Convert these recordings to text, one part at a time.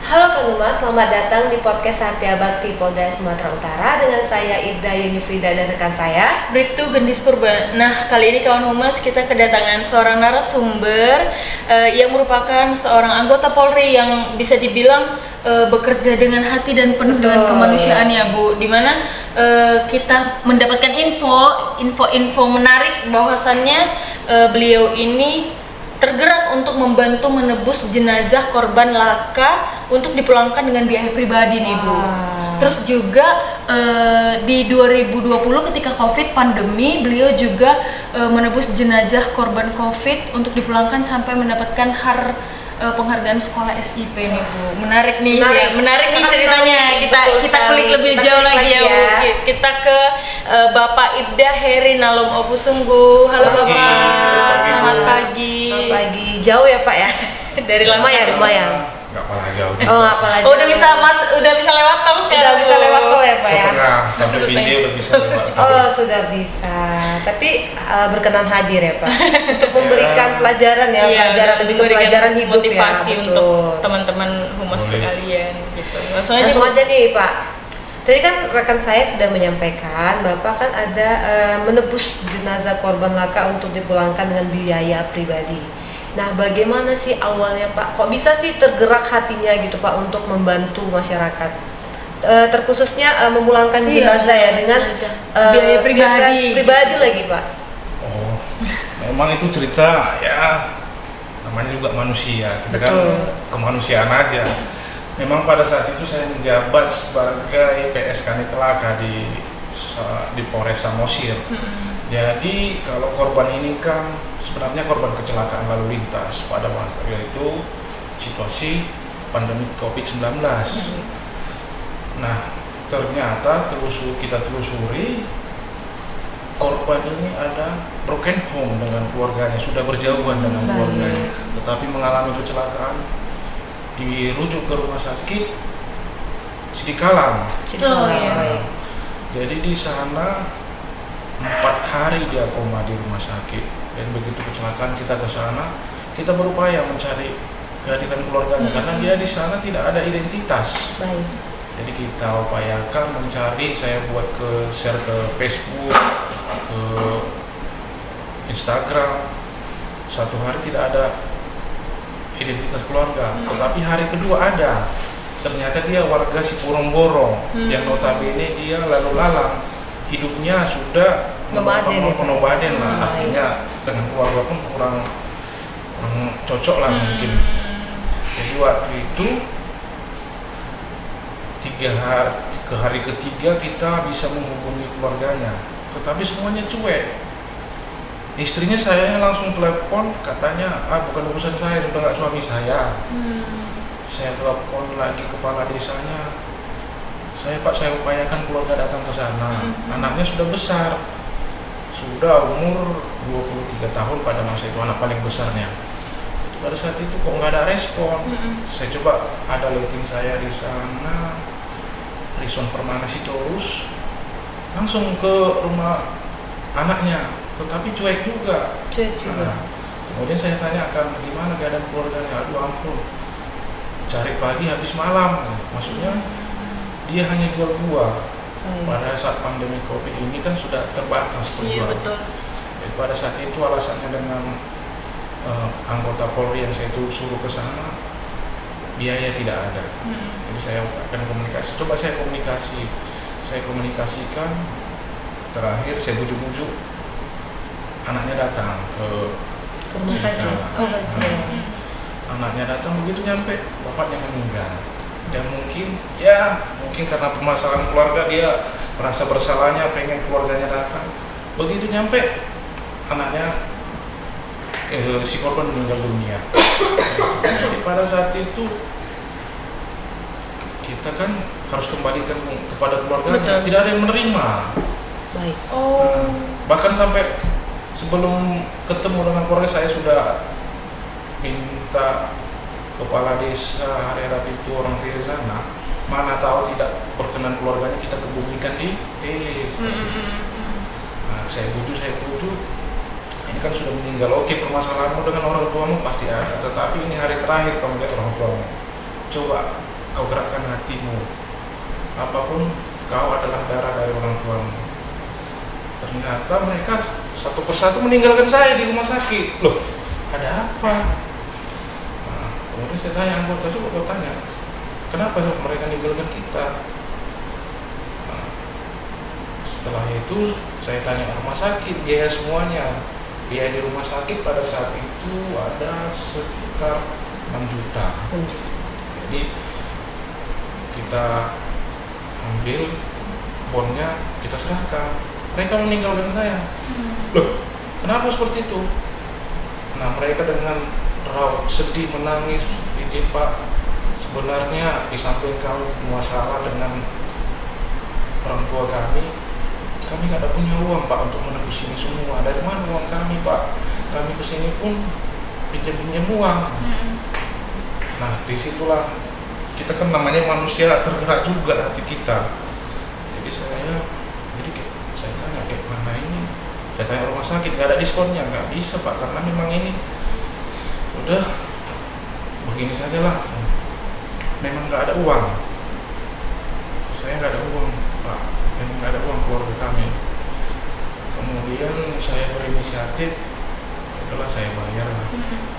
Halo Kang Uma, selamat datang di podcast Satya Bakti Polda Sumatera Utara dengan saya Ibda Yeni Frida dan rekan saya Bribtu Gendis Purba. Nah, kali ini kawan Humas kita kedatangan seorang narasumber yang merupakan seorang anggota Polri yang bisa dibilang bekerja dengan hati dan penuh dengan kemanusiaan ya Bu. Dimana kita mendapatkan info menarik bahwasannya beliau ini tergerak untuk membantu menebus jenazah korban laka untuk dipulangkan dengan biaya pribadi nih Bu. Terus juga di 2020 ketika Covid pandemi, beliau juga menebus jenazah korban Covid untuk dipulangkan sampai mendapatkan penghargaan sekolah SIP nih Bu. Menarik nih ceritanya. Kita kulik lebih jauh lagi ya Bu. Kita ke Bapak Ibda Heri Nalom Opusunggu. Halo Bapak, selamat pagi. Selamat pagi. Jauh ya Pak ya? Dari lama ya? Lumayan. Nggak pernah jauh. Oh, udah bisa lewat tol sekarang. Udah bisa lewat tol ya Pak ya? Setengah sampai Binjai udah bisa lewat. Oh, sudah bisa. Tapi berkenan hadir ya Pak untuk memberikan pelajaran ya, pelajaran lebih ke pelajaran hidup motivasi ya. Untuk teman-teman humas sekalian gitu. Langsung aja nih Pak. Tadi kan rekan saya sudah menyampaikan Bapak kan ada menebus jenazah korban laka untuk dipulangkan dengan biaya pribadi. Nah, bagaimana sih awalnya Pak? Kok bisa sih tergerak hatinya gitu Pak untuk membantu masyarakat? Terkhususnya memulangkan jenazah ya dengan biaya pribadi lagi Pak. Oh, memang itu cerita ya, namanya juga manusia, kita kan kemanusiaan aja. Memang pada saat itu saya menjabat sebagai PS Kanit Laka di Polres Samosir. Jadi kalau korban ini kan sebenarnya korban kecelakaan lalu lintas pada masa itu situasi pandemi COVID-19. Nah, ternyata kita telusuri korban ini ada broken home dengan keluarganya, sudah berjauhan dengan keluarganya, tetapi mengalami kecelakaan, dirujuk ke rumah sakit Sidikalang. Jadi di sana 4 hari dia koma di rumah sakit, dan begitu kecelakaan kita ke sana, kita berupaya mencari kehadiran keluarganya karena dia di sana tidak ada identitas. Jadi kita upayakan mencari, saya buat share ke Facebook, ke Instagram. 1 hari tidak ada identitas keluarga, tetapi hari kedua ada. Ternyata dia warga Sipurong-Borong yang notabene dia lalu lalang. Hidupnya sudah nomaden lah, artinya dengan keluarga pun kurang cocok lah mungkin. Jadi waktu itu ke hari ketiga kita bisa menghubungi keluarganya, tetapi semuanya cuek. Istrinya saya langsung telepon, katanya bukan urusan saya, sudah nggak suami saya. Saya telepon lagi kepala desanya, saya upayakan keluarga datang ke sana. Anaknya sudah besar, sudah umur 23 tahun pada masa itu, anak paling besarnya. Pada saat itu kok nggak ada respon. Saya coba, ada lighting saya di sana, Rison Permana Sitorus, langsung ke rumah anaknya, tetapi cuek juga. Kemudian saya tanyakan, gimana keadaan keluarganya? Aduh ampun, cari pagi habis malam. Maksudnya dia hanya jual buah. Pada saat pandemi Covid ini kan sudah terbatas penjualan. Jadi pada saat itu alasannya dengan anggota Polri yang saya suruh ke sana, biaya tidak ada. Jadi saya akan komunikasi. Coba saya komunikasikan. Terakhir saya bujuk-bujuk, anaknya datang ke rumah sakit. Anaknya datang, begitu nyampe bapaknya meninggal. Dan mungkin karena permasalahan keluarga, dia merasa bersalahnya, pengen keluarganya datang. Begitu nyampe, anaknya si korban meninggal dunia. Jadi pada saat itu kita kan harus kembalikan kepada keluarganya. Tidak ada yang menerima. Bahkan sampai sebelum ketemu dengan keluarga, saya sudah minta kepala desa Harera itu orang Tele sana, mana tahu tidak berkenan keluarganya, kita kebumikan di Tele. Nah, saya bujuk, ini kan sudah meninggal, oke, permasalahanmu dengan orang tuamu pasti ada, tetapi ini hari terakhir kamu lihat orang tuamu, coba kau gerakkan hatimu, apapun kau adalah darah dari orang tuamu. Ternyata mereka satu persatu meninggalkan saya di rumah sakit. Loh, ada apa? Nah, kemudian saya tanya anggota, coba kau tanya, kenapa mereka meninggalkan kita? Nah, setelah itu saya tanya rumah sakit, biaya semuanya. Biaya di rumah sakit pada saat itu ada sekitar 6 juta. Jadi kita ambil bonnya, kita serahkan. Mereka meninggalkan saya. Loh, kenapa seperti itu? Nah, mereka dengan raut sedih menangis, izin Pak, sebenarnya di samping kami masalah dengan orang tua kami nggak ada punya uang Pak untuk menebus ini semua. Dari mana uang kami Pak? Kami kesini pun pinjam uang. Nah, disitulah kita kan namanya manusia tergerak juga hati kita. Jadi saya tanya kayak mana ini? Saya tanya rumah sakit, nggak ada diskonnya, nggak bisa Pak, karena memang ini udah begini sajalah. Memang nggak ada uang. Saya nggak ada uang Pak, memang nggak ada uang keluarga kami. Kemudian saya berinisiatif, itulah saya bayar lah.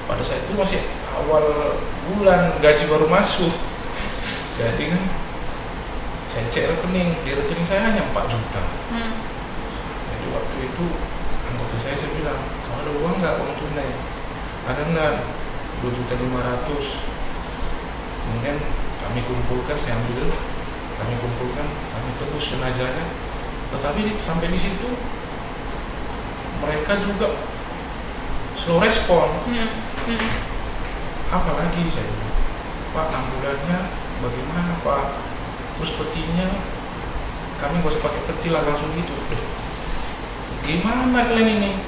Pada saat itu masih awal bulan, gaji baru masuk. Jadi kan saya cek rekening, di rekening saya hanya 4 juta. Jadi waktu itu anggota saya bilang, kau ada uang nggak, uang tunai? Ada nggak? 2.500.000. Kemudian kami kumpulkan, kami tebus jenazahnya. Tetapi sampai di situ mereka juga slow respon. Apalagi saya bilang, Pak, ambulannya bagaimana Pak? Terus petinya kami nggak usah pakai peti lah, langsung gitu. Gimana kalian ini?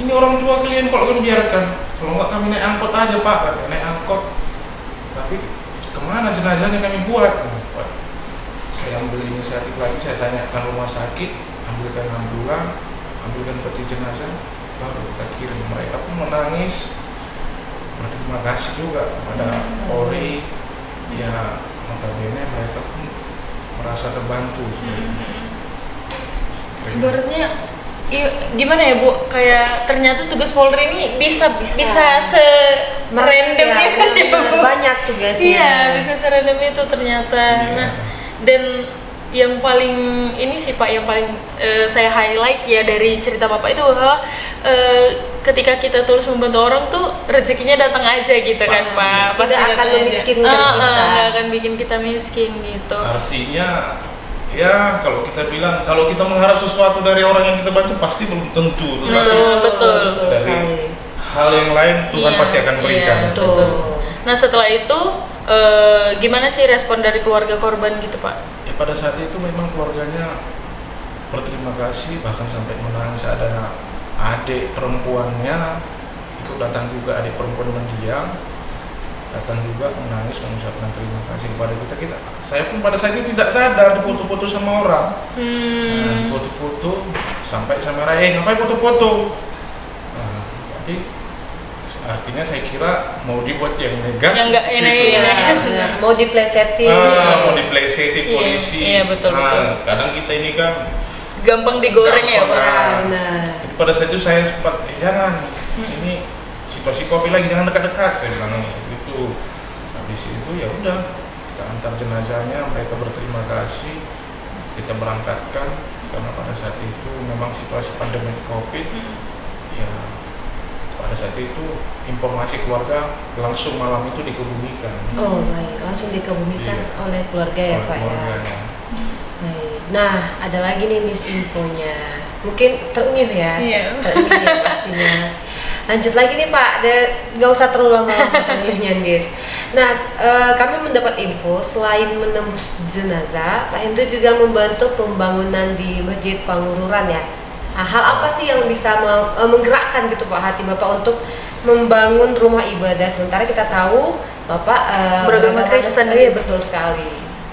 Ini orang tua kalian kalau kan biarkan. Kalau nggak kami naik angkot aja Pak, naik angkot. Tapi kemana jenazahnya kami buat? Pak, saya ambil inisiatif lagi, saya tanyakan rumah sakit, ambilkan ambulan, ambilkan peti jenazah, baru kita kirim. Mereka pun menangis, berterima kasih juga kepada Polri. Ya, notabene mereka pun merasa terbantu. Ibaratnya gimana ya Bu, kayak ternyata tugas Polri ini bisa se-random itu ya, banyak tugasnya. Iya, bisa se-random itu ternyata. Nah, dan yang paling ini sih Pak, yang paling saya highlight ya dari cerita Bapak itu bahwa ketika kita tulus membantu orang tuh rezekinya datang aja gitu kan Pak. Pasti tidak akan memiskinkan kita. Nggak akan bikin kita miskin gitu. Artinya ya kalau kita bilang, kalau kita mengharap sesuatu dari orang yang kita bantu pasti belum tentu. Betul. Dari hal yang lain Tuhan pasti akan berikan. Iya, betul. Nah setelah itu gimana sih respon dari keluarga korban gitu Pak? Ya, pada saat itu memang keluarganya berterima kasih, bahkan sampai menangis. Ada adik perempuannya ikut datang juga, adik perempuan mendiang datang juga menangis mengucapkan terima kasih kepada kita. Saya pun pada saat itu tidak sadar foto-foto sama orang. Foto-foto sampai sama Rai, ngapain foto-foto? Tapi artinya saya kira mau dibuat yang negatif. Yang enggak enak. Mau diplesetin. Mau diplesetin polisi. Iya, betul. Kadang kita ini kan gampang digoreng ya Pak. Jadi pada saat itu saya sempat jangan. Ini situasi COVID lagi, jangan dekat-dekat, saya bilang gitu. Habis itu ya udah, kita antar jenazahnya, mereka berterima kasih, kita berangkatkan karena pada saat itu memang situasi pandemi COVID. Ya pada saat itu informasi keluarga langsung malam itu dikebumikan. Oh baik, langsung dikebumikan oleh keluarga ya Pak ya. Baik. Nah ada lagi nih infonya, mungkin terunyuh ya. Terunyuh ya pastinya. Lanjut lagi nih Pak, nggak usah terlalu lama terunyuhnya Nis. Nah kami mendapat info selain menembus jenazah, Pak Hendro juga membantu pembangunan di Masjid Pangururan ya. Nah, hal apa sih yang bisa menggerakkan gitu Pak hati Bapak untuk membangun rumah ibadah, sementara kita tahu Bapak beragama Kristen? Iya betul sekali.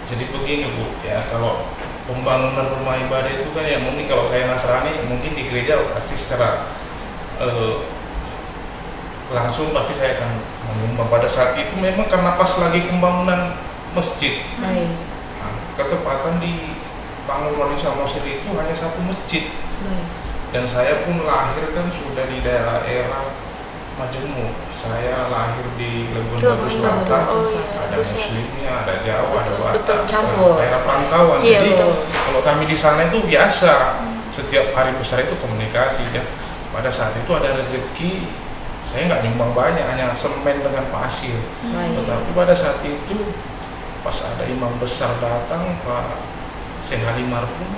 Jadi begini Bu, ya kalau pembangunan rumah ibadah itu kan ya mungkin kalau saya Nasrani mungkin di gereja pasti secara langsung pasti saya akan menyumbang. Pada saat itu memang karena pas lagi pembangunan masjid. Baik. Nah, ketepatan di Panguruan Samosir itu hanya satu masjid. Baik. Dan saya pun lahir kan sudah di daerah Majemuk. Saya lahir di Legon Batu Selatan. Oh, iya. Ada Muslimnya, ada Jawa, ada Batak, campur. daerah perantauan. Iya, Jadi betul. kalau kami di sana itu biasa. Setiap hari besar itu komunikasi ya. Pada saat itu ada rezeki, saya nggak nyumbang banyak, hanya semen dengan pasir. Baik. Tetapi pada saat itu pas ada imam besar datang, Pak Syekh Halim Marhum,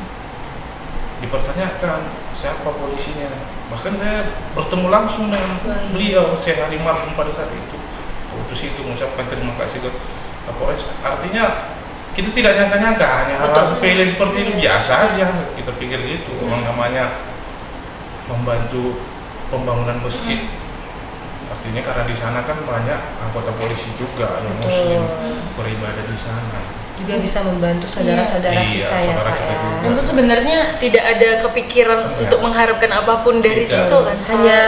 dipertanyakan siapa polisinya. Bahkan saya bertemu langsung dengan beliau, Syekh Halim Marhum pada saat itu. Terus itu mengucapkan terima kasih ke Kapolres. Artinya kita tidak nyangka-nyangka, hanya hal-hal sepele seperti ini biasa aja. Kita pikir gitu, orang namanya membantu pembangunan masjid. Artinya karena di sana kan banyak anggota polisi juga yang Muslim beribadah di sana. Juga bisa membantu saudara-saudara Iya, kita ya saudara Pak kita ya. juga. Mungkin sebenarnya tidak ada kepikiran untuk mengharapkan apapun dari Tidak. situ kan. Hanya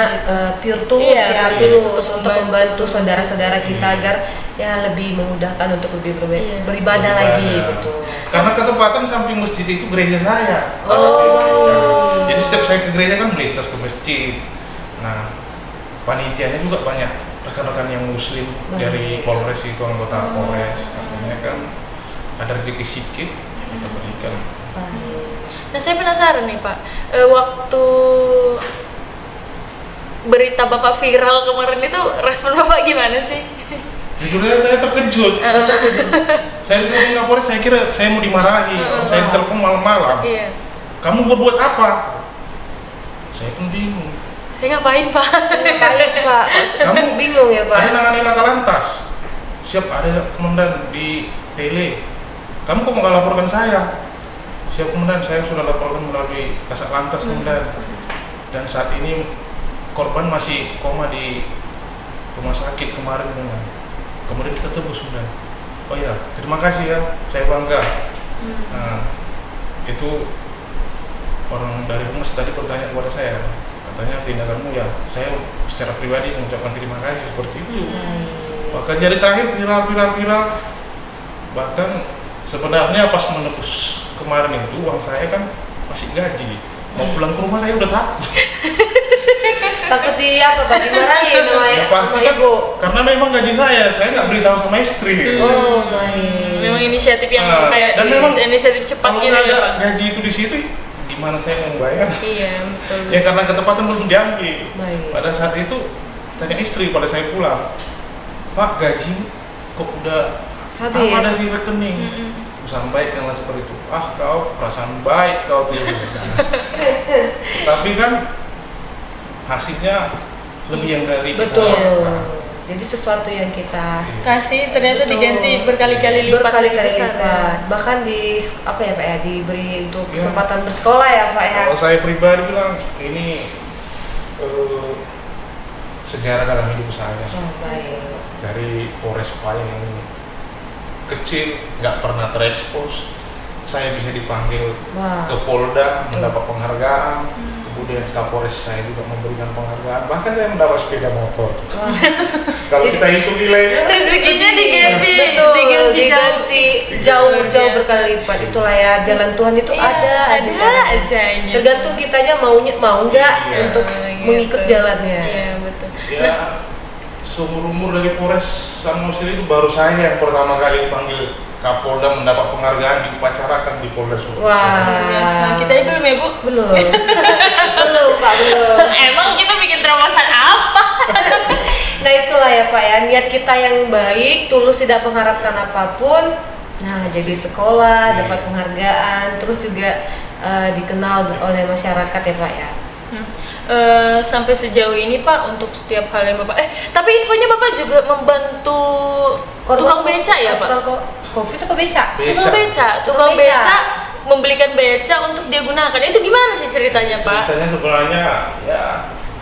pure tulus Iya, ya, tulus tulus untuk membantu saudara-saudara kita agar ya lebih memudahkan untuk lebih beribadah lagi, betul. Karena ketepatan samping masjid itu gereja saya. Oh. Jadi setiap saya ke gereja kan melintas ke masjid. Nah, panitianya juga banyak rekan-rekan yang Muslim dari Polres itu, anggota Polres. Artinya kan ada rezeki sikit kita berikan. Nah, saya penasaran nih Pak, waktu berita Bapak viral kemarin itu respon Bapak gimana sih? Jujurnya saya terkejut. Saya ditelepon Kapolres, saya kira saya mau dimarahi. Saya ditelepon malam-malam. Iya. Kamu berbuat apa? Saya pun bingung. Saya ngapain Pak? Baik Pak, kamu bingung ya Pak? Ada nangani laka lantas. Siap, ada komandan di tele. Kamu kok nggak laporkan saya? Siap komandan, saya sudah laporkan melalui kasat lantas komandan. Dan saat ini korban masih koma di rumah sakit kemarin memang. Kemudian kita tebus komandan. Oh ya, terima kasih ya, saya bangga. Nah, itu orang dari humas tadi bertanya kepada saya. Katanya tindakanmu ya, saya secara pribadi mengucapkan terima kasih seperti itu. Bahkan jadi terakhir viral. Bahkan sebenarnya pas menebus kemarin itu uang saya kan masih gaji. Mau pulang ke rumah saya udah takut. Takut di apa Pak? Dimarahin sama Ya pasti kan, karena memang gaji saya nggak beritahu sama istri. Oh baik. Memang inisiatif yang kayak dan memang inisiatif cepat kalau gitu nggak ya ada Pak. gaji itu di situ, gimana saya mau bayar? Iya, betul. Ya karena ketepatan belum diambil. Baik. Pada saat itu tanya istri pada saya pulang, Pak gaji kok udah Habis. ada di rekening? Sampaikanlah seperti itu. Ah kau perasaan baik kau tuh. Tapi kan hasilnya lebih yang dari kita Betul. harapkan. Jadi sesuatu yang kita Kasih ternyata Betul. diganti berkali-kali lipat. berkali-kali besar, ya. lipat. Bahkan di apa ya Pak ya, diberi untuk Ya. kesempatan bersekolah ya Pak ya. Kalau saya pribadi bilang ini sejarah dalam hidup saya. Oh, baik. Dari Polres paling kecil nggak pernah terekspos, saya bisa dipanggil Wah. ke Polda mendapat penghargaan, kemudian Kapolres saya juga memberikan penghargaan, bahkan saya mendapat sepeda motor. Kalau kita hitung nilainya, Rezekinya diganti, Betul, diganti jauh biasa. berkali lipat. Itulah ya jalan Tuhan itu Iya, ada caranya. aja. Tergantung kitanya mau nggak Iya. untuk mengikut jalannya. Iya, betul. ya seumur umur dari Polres Samosir itu baru saya yang pertama kali dipanggil Kapolda mendapat penghargaan diupacarakan di Polda Solo. Wah. Biasa. Kita ini belum ya Bu? Belum. belum Pak, belum. Emang kita bikin terobosan apa? Nah itulah ya Pak ya, niat kita yang baik, tulus tidak mengharapkan apapun. Nah jadi sekolah, dapat penghargaan, terus juga dikenal oleh masyarakat ya Pak ya. Sampai sejauh ini Pak untuk setiap hal yang Bapak tapi infonya Bapak juga membantu tukang beca ya Pak? Tukang COVID apa beca? Tukang beca membelikan beca untuk dia gunakan. Itu gimana sih ceritanya Pak? Ceritanya sebenarnya ya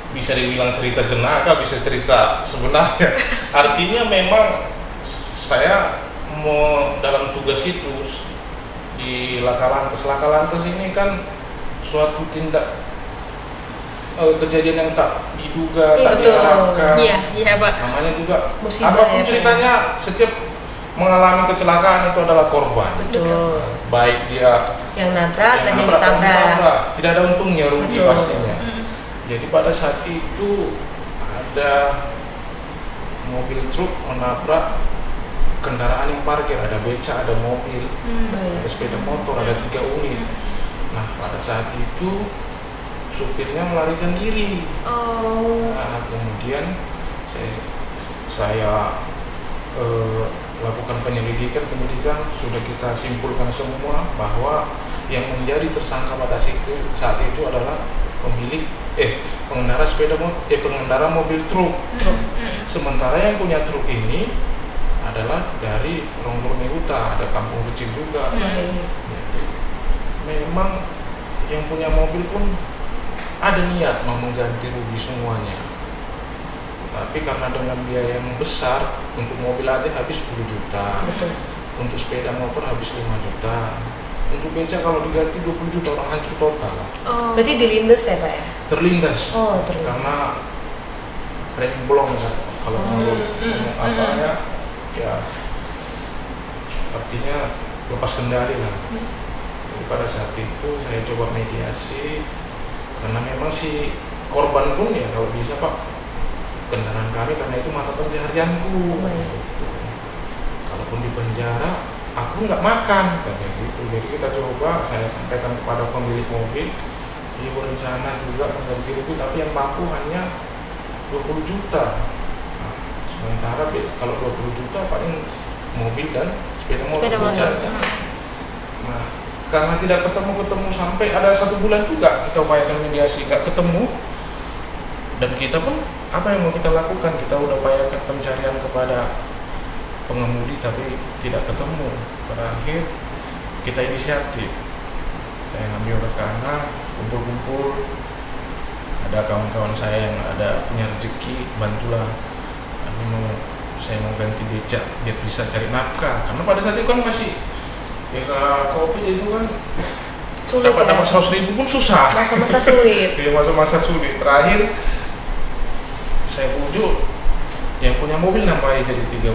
bisa dibilang cerita jenaka, bisa cerita sebenarnya. Artinya memang saya mau dalam tugas itu di Laka Lantas. Laka Lantas ini kan suatu tindak kejadian yang tak diduga, tak Betul. diharapkan. Iya Pak. Namanya juga Musibah apapun ya, Pak. ceritanya, setiap mengalami kecelakaan itu adalah korban. Betul. Baik dia Yang nabrak dan yang nabrak dan ditabrak. ditabrak. Tidak ada untungnya, rugi Betul. pastinya. Jadi pada saat itu ada mobil truk menabrak kendaraan yang parkir, ada beca, ada mobil, ada sepeda motor, ada 3 unit. Nah, pada saat itu supirnya melarikan diri. Nah, kemudian saya lakukan penyidikan sudah kita simpulkan semua bahwa yang menjadi tersangka pada saat itu adalah pengendara mobil truk. Sementara yang punya truk ini adalah dari Ronggol Mehuta, ada kampung kecil juga. Jadi memang yang punya mobil pun ada niat mau mengganti rugi semuanya. Tapi karena dengan biaya yang besar, untuk mobil aja habis 10 juta, untuk sepeda motor habis 5 juta, untuk beca kalau diganti 20 juta, orang hancur total. Berarti dilindas ya Pak ya? Terlindas. Terlindas. Karena remblong kan, kalau mau apanya ya artinya lepas kendali lah. Jadi pada saat itu saya coba mediasi, karena memang si korban pun ya kalau bisa Pak, kendaraan kami karena itu mata pencaharianku. Gitu. Kalaupun di penjara, aku nggak makan kayak gitu. Jadi kita coba, saya sampaikan kepada pemilik mobil, ini berencana juga mengganti rugi, tapi yang mampu hanya 20 juta. Nah, sementara kalau 20 juta paling mobil dan sepeda motor. Nah, karena tidak ketemu sampai ada 1 bulan juga kita upayakan mediasi, nggak ketemu. Dan kita pun apa yang mau kita lakukan? Kita udah upayakan pencarian kepada pengemudi tapi tidak ketemu. Pada akhir kita inisiatif. Saya ngambil rekanan, kumpul-kumpul. Ada kawan-kawan saya yang ada punya rezeki, bantulah. Saya mau ganti becak biar bisa cari nafkah. Karena pada saat itu kan masih kopi itu kan Sulit dapat 100.000 pun susah. Masa-masa sulit. Iya, masa-masa sulit. Terakhir saya bujuk yang punya mobil nambahin jadi 30.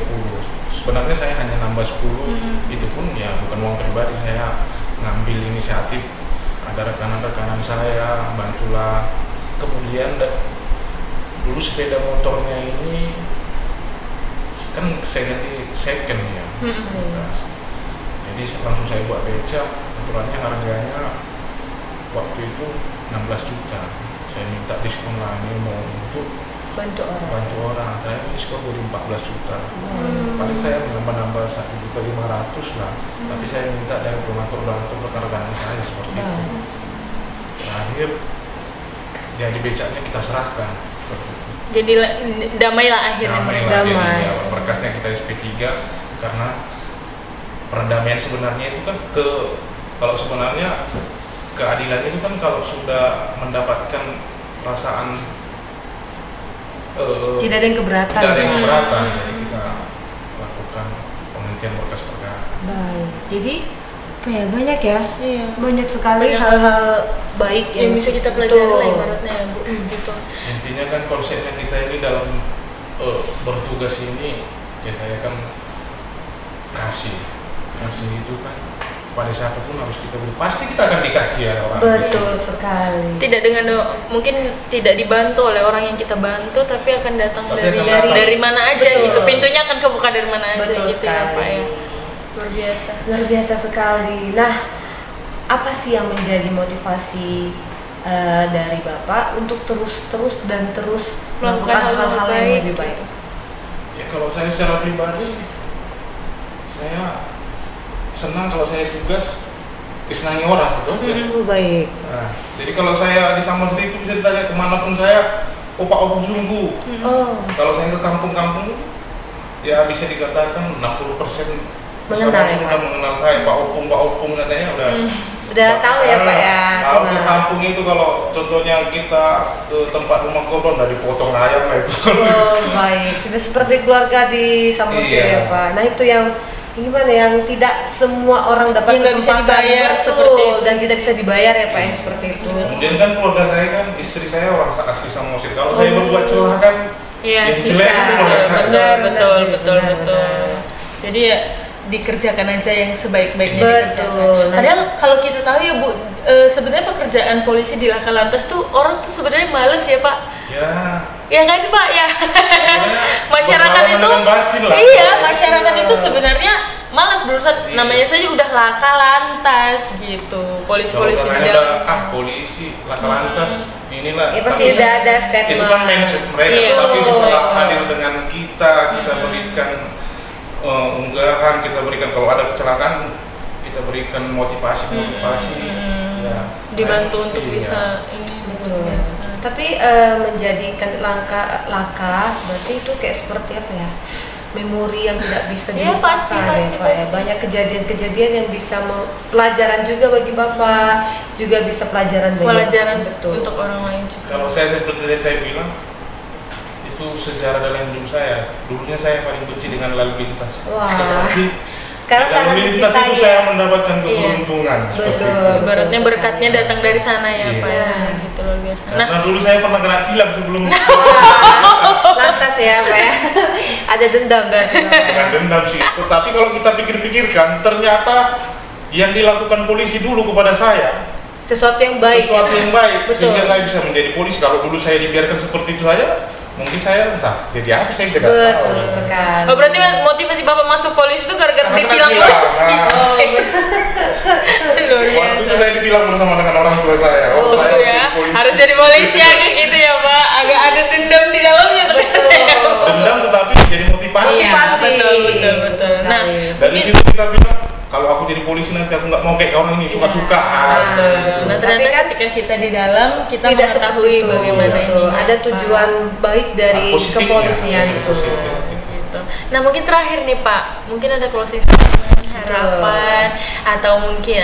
Sebenarnya saya hanya nambah 10. Itu pun ya bukan uang pribadi, saya ngambil inisiatif. Ada rekan-rekan saya bantulah. Kemudian dulu sepeda motornya ini kan saya ganti second ya. Jadi langsung saya buat beca. Aturannya harganya waktu itu 16 juta. Saya minta diskon lagi mau untuk bantu orang. Saya diskon jadi 14 juta. Paling saya menambah 1.500.000 lah. Tapi saya minta dari donatur rekan-rekan saya seperti itu. Terakhir jadi becaknya kita serahkan seperti itu. Jadi damailah akhirnya. Damai. Ya, berkasnya kita SP3 karena perdamaian sebenarnya itu kan kalau sebenarnya keadilan itu kan kalau sudah mendapatkan perasaan tidak ada yang keberatan. Jadi kita lakukan penghentian berkas perkara. Baik. Jadi banyak ya. Iya. Banyak sekali Banyak hal-hal baik yang bisa kita pelajari lah Betul. ibaratnya ya Bu. Gitu. Intinya kan konsepnya kita ini dalam bertugas ini ya saya kan kasih itu kan pada siapapun harus kita beri, pasti kita akan dikasih ya orang. Betul sekali. Tidak mungkin tidak dibantu oleh orang yang kita bantu, tapi akan datang Tapi akan dari mana aja Betul. gitu. Pintunya akan kebuka dari mana aja Betul gitu ya Pak sekali. ya. Luar biasa. Luar biasa sekali. Nah, apa sih yang menjadi motivasi dari Bapak untuk terus melakukan hal-hal yang lebih baik? Ya kalau saya secara pribadi, saya senang kalau saya tugas disenangi orang, betul aja. Baik. Nah, jadi kalau saya di Samosir itu bisa ditanya kemanapun saya, opak-opak sungguh. Kalau saya ke kampung-kampung, ya bisa dikatakan 60% Mengenal ya, sudah Pak? mengenal saya, Pak Opung katanya udah. Udah tahu ya Pak ya. Kalau ke Kenal. kampung itu kalau contohnya kita ke tempat rumah korban dari potong ayam lah itu. Baik. Sudah seperti keluarga di Samosir Iya. ya Pak. Nah itu yang gimana yang tidak semua orang dapat Yang nggak bisa kesempatan dibayar betul, seperti itu. dan tidak bisa dibayar ya Pak yang seperti itu. Kemudian kan keluarga saya kan istri saya orang asli Samosir. Kalau saya berbuat celah kan Iya, yang sisa. jelek itu keluarga saya. Betul. Benar. Jadi ya dikerjakan aja yang sebaik-baiknya Betul. dikerjakan. Padahal kalau kita tahu ya Bu, sebenarnya pekerjaan polisi di Laka Lantas tuh orang tuh sebenarnya males ya Pak. Ya kan Pak ya. Masyarakat itu masyarakat itu sebenarnya malas berurusan, namanya saja udah Laka Lantas gitu. Polisi-polisi di dalam polisi Laka Lantas inilah. Ya pasti udah ada statement. Itu kan mindset mereka, Iya, tapi betul. setelah hadir dengan kita berikan unggahan, kita berikan kalau ada kecelakaan, kita berikan motivasi ya, dibantu untuk iya. bisa ini. Betul. Tapi menjadikan laka berarti itu kayak seperti apa ya? Memori yang tidak bisa Ya, dilupakan pasti. Pak ya. Banyak kejadian-kejadian yang bisa pelajaran juga bagi Bapak, juga bisa pelajaran betul. Untuk orang lain juga. Kalau saya seperti yang saya bilang, itu sejarah dalam hidup saya. Dulunya saya paling benci dengan lalu lintas. Wah. Tetapi Sekarang sangat lalu lintas mencintai itu ya. saya mendapatkan keberuntungan. Seperti Betul. itu. Ibaratnya Betul berkatnya sekali. datang dari sana ya Iya. Pak ya, gitu luar biasa. Nah, Karena dulu saya pernah kena tilang sebelum Lantas ya Pak ya. Ada dendam berarti Bapak ya. Bukan dendam sih. Tetapi kalau kita pikir-pikirkan, ternyata yang dilakukan polisi dulu kepada saya Sesuatu yang baik. sesuatu yang baik, Betul. sehingga saya bisa menjadi polisi. Kalau dulu saya dibiarkan seperti itu saja, mungkin saya entah jadi apa, saya tidak tahu. Betul sekali. oh berarti motivasi Bapak masuk polisi itu gara-gara Karena ditilang kena tilang. polisi. Oh, Luar Waktu itu biasa. saya ditilang bersama dengan orang tua saya. Oh, saya ya. jadi polisi. Harus jadi polisi ya kayak gitu ya Pak. Agak ada dendam di dalamnya ternyata. betul. Dendam tetapi jadi motivasi. Iya, betul. Betul Nah, sekali. Dari mungkin- situ kita bilang, kalau aku jadi polisi nanti aku nggak mau kayak orang ini, suka-suka. Nah, ternyata Tapi kan ketika kita di dalam kita tidak mengetahui seperti itu. bagaimana Betul. ini. Ada tujuan baik dari Positifnya, kepolisian itu. positif. Gitu. Nah, mungkin terakhir nih Pak, mungkin ada closing statement, harapan atau mungkin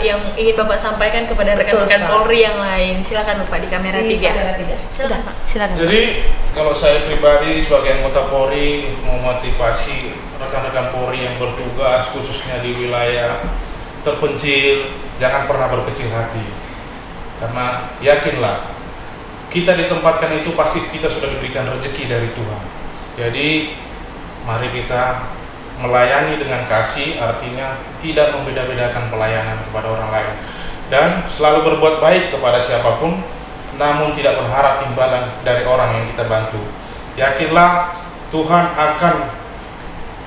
yang ingin Bapak sampaikan kepada Betul, rekan-rekan Pak. Polri yang lain. Silakan Bapak di kamera Di 3. kamera 3. Silakan Pak. Silakan. Jadi kalau saya pribadi sebagai anggota Polri untuk memotivasi rekan-rekan Polri yang bertugas khususnya di wilayah terpencil, jangan pernah berkecil hati. Karena yakinlah, kita ditempatkan itu pasti kita sudah diberikan rezeki dari Tuhan. Jadi mari kita melayani dengan kasih, artinya tidak membeda-bedakan pelayanan kepada orang lain. Dan selalu berbuat baik kepada siapapun, namun tidak berharap imbalan dari orang yang kita bantu. Yakinlah Tuhan akan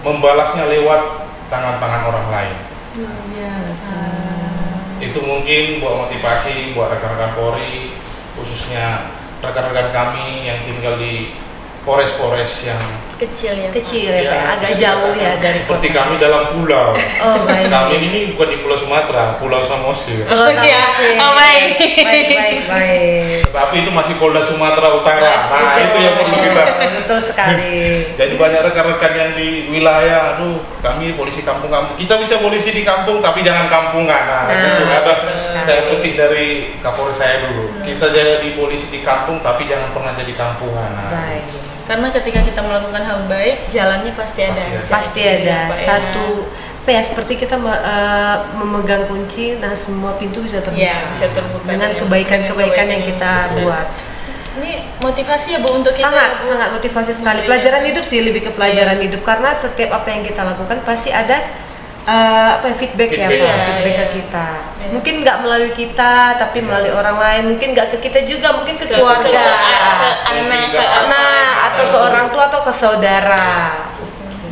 membalasnya lewat tangan-tangan orang lain. Luar biasa. Itu mungkin buat motivasi buat rekan-rekan Polri, khususnya rekan-rekan kami yang tinggal di Polres-Polres yang Kecil ya Pak. Kecil ya, Pak. Agak bisa jauh ya dikatakan dari seperti kota. kami dalam pulau. Oh, baik. Kami ini bukan di Pulau Sumatera, Pulau Samosir. Oh, sama Iya. sih. Oh, baik. Baik. Tapi itu masih Polda Sumatera Utara. Masih, Nah, itu yang perlu kita. Betul sekali. Jadi banyak rekan-rekan yang di wilayah, aduh, kami polisi kampung-kampung. Kita bisa polisi di kampung, tapi jangan kampungan. Nah, itu ada. betul sekali. Saya petik dari Kapolres saya dulu. Kita jadi polisi di kampung, tapi jangan pernah jadi kampungan. Nah, Baik. Karena ketika kita melakukan hal baik, jalannya pasti ada. Pasti ada. aja. Pasti Gitu ada ya, Pak, ya. satu apa ya, seperti kita memegang kunci, nah semua pintu bisa terbuka. Iya, bisa terbuka dengan dengan kebaikan-kebaikan yang kebaikan kita Betul. buat. Ini motivasi ya Bu untuk kita. Bu. Sangat motivasi sekali. Iya. Pelajaran hidup sih, lebih ke pelajaran hidup, karena setiap apa yang kita lakukan pasti ada feedback ya, Feedback. Pak, Iya, feedback iya. ke kita. Iya. Mungkin nggak melalui kita, tapi melalui orang lain. Mungkin nggak ke kita juga, mungkin ke keluarga. ke anak, ke Nah, atau ke orang tua atau ke saudara.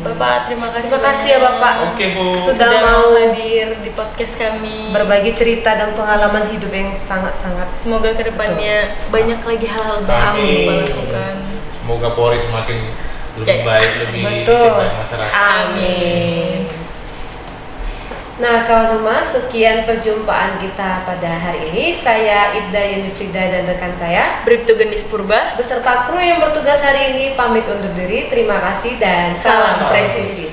Bapak, terima kasih. Terima kasih ya Bapak. Oke, Bu. Sudah Sudah mau mau hadir di podcast kami. berbagi cerita dan pengalaman hidup yang sangat-sangat. Semoga kedepannya banyak lagi hal-hal baik yang Amin. Bapak lakukan. Semoga Polri semakin lebih Cek. baik, lebih Betul. dicintai masyarakat. Amin. Nah, kawan rumah, sekian perjumpaan kita pada hari ini. Saya Ibda Yunifrida dan rekan saya Bribtu Gendis Purba. beserta kru yang bertugas hari ini pamit undur diri. Terima kasih dan salam Salam. presisi.